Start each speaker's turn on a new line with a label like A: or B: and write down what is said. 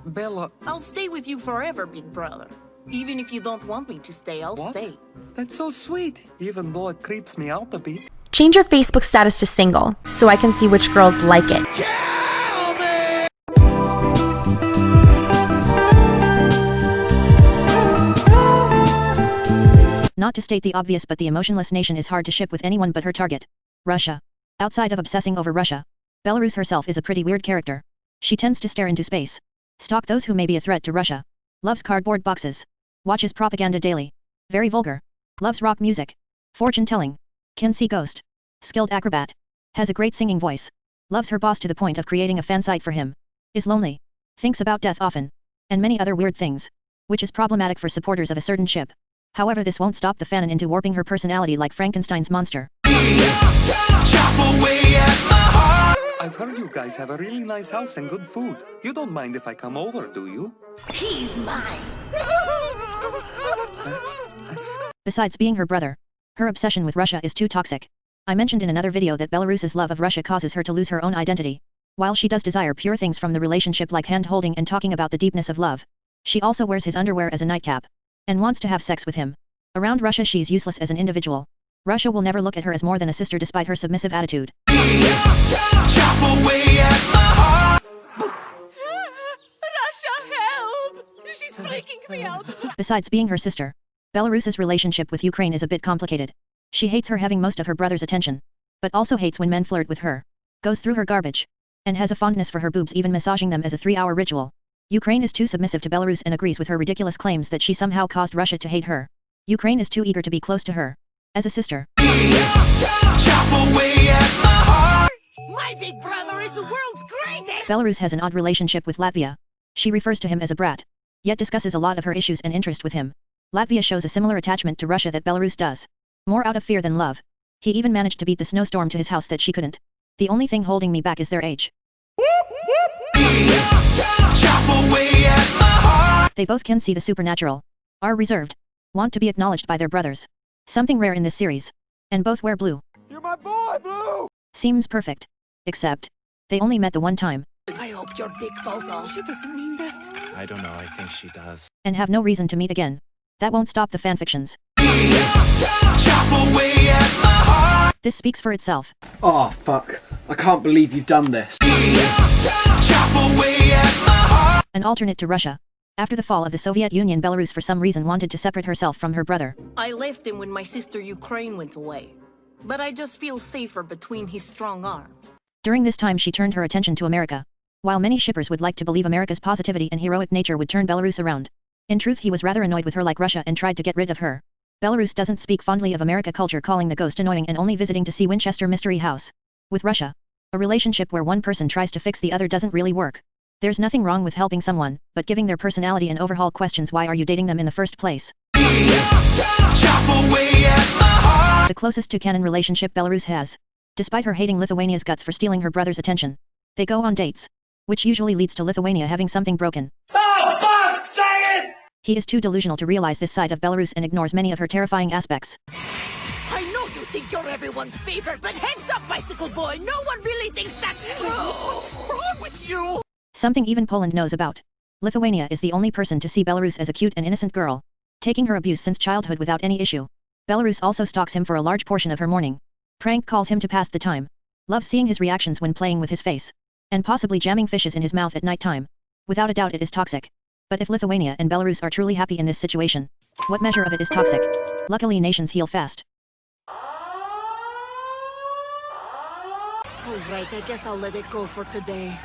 A: Bella...
B: I'll stay with you forever, big brother. Even if you don't want me to stay, I'll stay.
A: That's so sweet, even though it creeps me out a bit.
C: Change your Facebook status to single, so I can see which girls like it.
D: Not to state the obvious, but the emotionless nation is hard to ship with anyone but her target, Russia. Outside of obsessing over Russia, Belarus herself is a pretty weird character. She tends to stare into space, stalk those who may be a threat to Russia, loves cardboard boxes, watches propaganda daily, very vulgar, loves rock music, fortune-telling, can see ghost, skilled acrobat, has a great singing voice, loves her boss to the point of creating a fan site for him, is lonely, thinks about death often, and many other weird things, which is problematic for supporters of a certain ship. However, this won't stop the fanon into warping her personality like Frankenstein's monster.
A: I've heard you guys have a really nice house and good food. You don't mind if I come over, do you?
B: He's mine!
D: Besides being her brother, her obsession with Russia is too toxic. I mentioned in another video that Belarus's love of Russia causes her to lose her own identity. While she does desire pure things from the relationship like hand-holding and talking about the deepness of love, she also wears his underwear as a nightcap, and wants to have sex with him. Around Russia she's useless as an individual. Russia will never look at her as more than a sister despite her submissive attitude.
B: Russia, help! She's freaking me out!
D: Besides being her sister, Belarus's relationship with Ukraine is a bit complicated. She hates her having most of her brother's attention, but also hates when men flirt with her, goes through her garbage, and has a fondness for her boobs, even massaging them as a 3-hour ritual. Ukraine is too submissive to Belarus and agrees with her ridiculous claims that she somehow caused Russia to hate her. Ukraine is too eager to be close to her, as a sister.
B: My big brother is the world's greatest!
D: Belarus has an odd relationship with Latvia. She refers to him as a brat, yet discusses a lot of her issues and interest with him. Latvia shows a similar attachment to Russia that Belarus does. More out of fear than love. He even managed to beat the snowstorm to his house that she couldn't. The only thing holding me back is their age. They both can see the supernatural, are reserved, want to be acknowledged by their brothers. Something rare in this series. And both wear blue.
A: You're my boy, Blue!
D: Seems perfect. Except, they only met the one time.
B: I hope your dick falls off. She doesn't mean that.
E: I don't know, I think she does.
D: And have no reason to meet again. That won't stop the fanfictions. This speaks for itself.
F: Oh, fuck. I can't believe you've done this.
D: An alternate to Russia. After the fall of the Soviet Union, Belarus for some reason wanted to separate herself from her brother.
B: I left him when my sister Ukraine went away. But I just feel safer between his strong arms.
D: During this time she turned her attention to America. While many shippers would like to believe America's positivity and heroic nature would turn Belarus around, in truth he was rather annoyed with her like Russia and tried to get rid of her. Belarus doesn't speak fondly of America culture, calling the ghost annoying and only visiting to see Winchester Mystery House. With Russia, a relationship where one person tries to fix the other doesn't really work. There's nothing wrong with helping someone, but giving their personality an overhaul. Questions: why are you dating them in the first place? The closest to canon relationship Belarus has. Despite her hating Lithuania's guts for stealing her brother's attention, they go on dates, which usually leads to Lithuania having something broken.
F: Oh, fuck! Dang it!
D: He is too delusional to realize this side of Belarus and ignores many of her terrifying aspects.
B: I know you think you're everyone's favorite, but heads up, bicycle boy, no one really thinks that's true! What's wrong with you?
D: Something even Poland knows about. Lithuania is the only person to see Belarus as a cute and innocent girl, taking her abuse since childhood without any issue. Belarus also stalks him for a large portion of her morning. Prank calls him to pass the time. Loves seeing his reactions when playing with his face. And possibly jamming fishes in his mouth at night time. Without a doubt it is toxic. But if Lithuania and Belarus are truly happy in this situation, what measure of it is toxic? Luckily nations heal fast.
B: Alright, I guess I'll let it go for today.